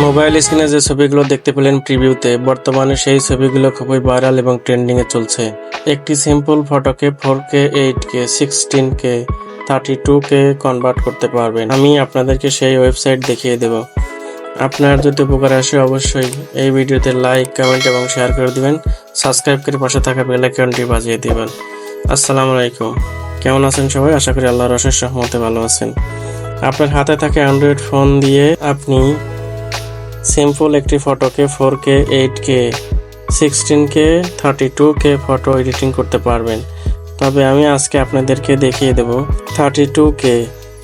Mobile স্ক্রিনে যে ছবিগুলো দেখতে পেলেন প্রিভিউতে, বর্তমানে সেই ছবিগুলো খুবই ভাইরাল এবং ট্রেন্ডিংয়ে চলছে। একটি simple ফটোকে 4K, 8K, 16K, 32K convert করতে পারবেন। আমি আপনাদেরকে সেই ওয়েবসাইট দেখিয়ে দেব। আপনার যদি উপকার আসে অবশ্যই এই ভিডিওতে লাইক, কমেন্ট এবং শেয়ার করে দিবেন। সাবস্ক্রাইব করে পাশে থাকা বেল আইকনটি বাজিয়ে দিবেন। আসসালামু আলাইকুম, কেমন আছেন সবাই? আশা করি আল্লাহর অশেষ রহমতে ভালো আছেন। আপনার হাতে থাকা অ্যান্ড্রয়েড ফোন দিয়ে আপনি সিম্পল একটি ফটোকে 4K, 8K, 16K, 32K photo editing করতে পারবেন। তবে আমি আজকে আপনাদেরকে দেখিয়ে দেব 32K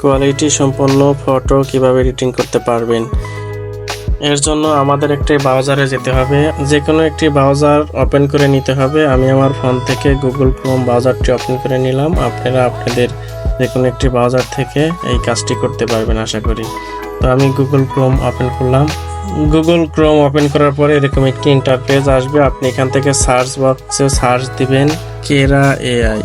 কোয়ালিটি সম্পন্ন ফটো কিভাবে এডিটিং করতে পারবেন। এর জন্য আমাদের একটি ব্রাউজারে যেতে হবে, যে কোনো একটি ব্রাউজার ওপেন করে নিতে হবে। আমি আমার ফোন থেকে গুগল ক্রোম ব্রাউজারটি ওপেন করে নিলাম। আপনারা আপনাদের যে কোনো একটি ব্রাউজার থেকে এই কাজটি করতে পারবেন আশা করি। তো আমি গুগল ক্রোম ওপেন করলাম। গুগল ক্রোম ওপেন করার পরে এরকম একটি ইন্টারফেস আসবে। আপনি এখান থেকে সার্চ বক্সে সার্চ দিবেন কেরা এআই।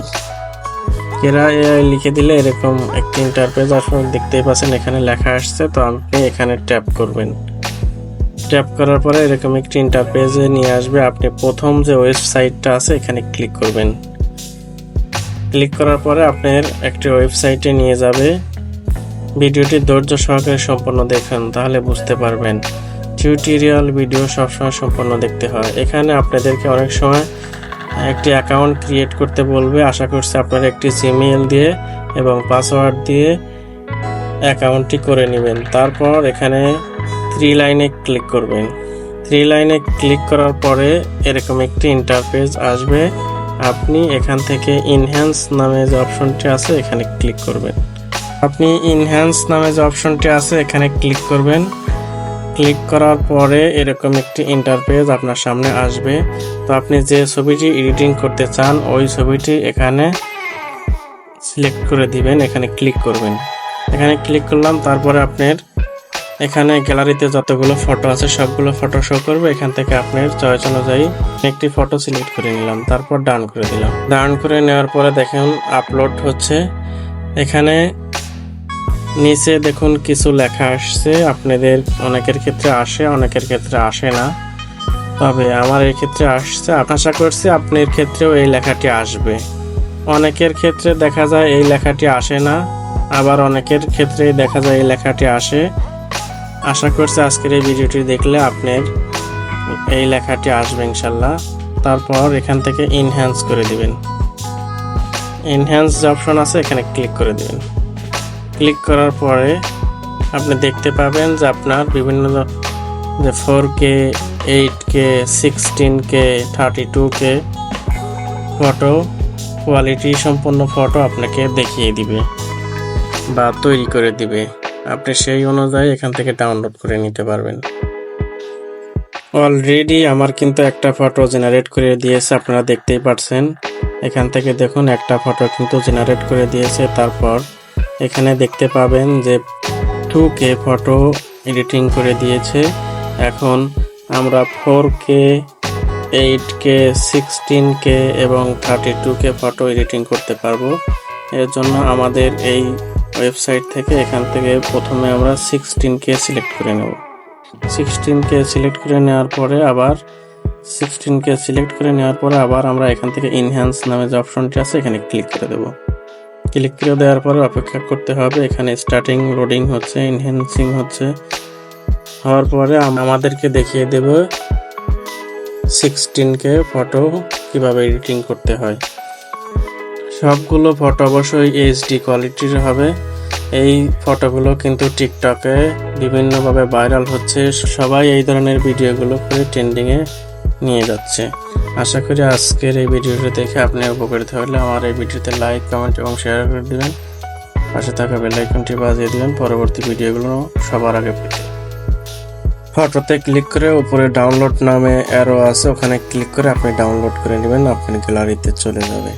কেরা এআই লিখে দিলে এরকম একটি ইন্টারফেস আসবে, দেখতেই পাচ্ছেন এখানে লেখা আসছে। তো আপনি এখানে ট্যাপ করবেন। ট্যাপ করার পরে এরকম একটি ইন্টারফেসে নিয়ে আসবে। আপনি প্রথম যে ওয়েবসাইটটা আছে এখানে ক্লিক করবেন। ক্লিক করার পরে আপনার একটি ওয়েবসাইটে নিয়ে যাবে। ভিডিওটি ধৈর্য সহকারে সম্পূর্ণ দেখুন, তাহলে বুঝতে পারবেন। টিউটোরিয়াল ভিডিও সবসময় সম্পূর্ণ দেখতে হয়। এখানে আপনাদেরকে অনেক সময় একটি অ্যাকাউন্ট ক্রিয়েট করতে বলবে। আশা করছি আপনারা একটি জিমেইল দিয়ে এবং পাসওয়ার্ড দিয়ে অ্যাকাউন্টটি করে নেবেন। তারপর এখানে 3 লাইনে ক্লিক করবেন। 3 লাইনে ক্লিক করার পরে এরকম একটি ইন্টারফেস আসবে। আপনি এখান থেকে ইনহ্যান্স নামে যে অপশনটি আছে এখানে ক্লিক করবেন। আপনি ইনহ্যান্স নামে যে অপশনটি আছে এখানে ক্লিক করবেন। ক্লিক করার পরে এরকম একটি ইন্টারফেস আপনার সামনে আসবে। তো আপনি যে ছবিটি এডিটিং করতে চান ওই ছবিটি এখানে সিলেক্ট করে দিবেন। এখানে ক্লিক করবেন। এখানে ক্লিক করলাম। তারপরে আপনার এখানে গ্যালারিতে যতগুলো ফটো আছে সবগুলো ফটো শো করবে। এখান থেকে আপনার চয়েস অনুযায়ী একটি ফটো সিলেক্ট করে নিলাম। তারপর ডান করে দিলাম। ডান করে নেওয়ার পরে দেখুন আপলোড হচ্ছে। এখানে নিচে দেখুন কিছু লেখা আসছে। আপনাদের অনেকের ক্ষেত্রে আসে, অনেকের ক্ষেত্রে আসে না। তবে আমার এই ক্ষেত্রে আসছে। আশা করছি আপনার ক্ষেত্রেও এই লেখাটি আসবে। অনেকের ক্ষেত্রে দেখা যায় এই লেখাটি আসে না, আবার অনেকের ক্ষেত্রে দেখা যায় এই লেখাটি আসে। আশা করছি আজকের এই ভিডিওটি দেখলে আপনার এই লেখাটি আসবে ইনশাল্লাহ। তারপর এখান থেকে ইনহ্যান্স করে দিবেন। ইনহ্যান্স যে অপশন আছে এখানে ক্লিক করে দিবেন। ক্লিক করার পরে আপনি দেখতে পাবেন যে আপনার বিভিন্ন যে 4K, 8K, 16K, 32K photo quality সম্পন্ন ফটো আপনাকে দেখিয়ে দিবে বা তৈরি করে দিবে। আপনি সেই অনুযায়ী এখান থেকে ডাউনলোড করে নিতে পারবেন। অলরেডি আমার কিন্তু একটা ফটো জেনারেট করে দিয়েছে, আপনারা দেখতেই পাচ্ছেন। এখান থেকে দেখুন একটা ফটো কিন্তু জেনারেট করে দিয়েছে। তারপর এখানে দেখতে পাবেন যে 2K ফটো এডিটিং করে দিয়েছে। এখন আমরা 4K, 8K, 16K এবং 32K ফটো এডিটিং করতে পারবো। এর জন্য আমাদের এই ওয়েবসাইট থেকে এখান থেকে প্রথমে আমরা 16K সিলেক্ট করে নেব। 16K সিলেক্ট করে নেওয়ার পরে আবার 16K সিলেক্ট করে নেওয়ার পরে আবার আমরা এখান থেকে ইনহ্যান্স নামে যে অপশনটি আছে এখানে ক্লিক করে দেব। ক্লিক করে দেওয়ার পরে অপেক্ষা করতে হবে। এখানে স্টার্টিং লোডিং হচ্ছে, ইনহ্যান্সিং হচ্ছে। হওয়ার পরে আমাদেরকে দেখিয়ে দেব 16K ফটো কিভাবে এডিটিং করতে হয়। সবগুলো ফটো অবশ্যই HD কোয়ালিটির হবে। এই ফটোগুলো কিন্তু টিকটকে বিভিন্নভাবে ভাইরাল হচ্ছে। সবাই এই ধরনের ভিডিওগুলো করে ট্রেন্ডিংয়ে নিয়ে যাচ্ছে। আশা করি আজকের এই ভিডিওটি দেখে আপনি উপকৃত হলে আমার এই ভিডিওতে লাইক, কমেন্ট এবং শেয়ার করে দিবেন। পাশে থাকা বেল আইকনটি বাজিয়ে দিবেন পরবর্তী ভিডিওগুলো সবার আগে পেতে। ফটোতে ক্লিক করে উপরে ডাউনলোড নামে অ্যারো আছে, ওখানে ক্লিক করে আপনি ডাউনলোড করে নেবেন। আপনার গ্যালারিতে চলে যাবে।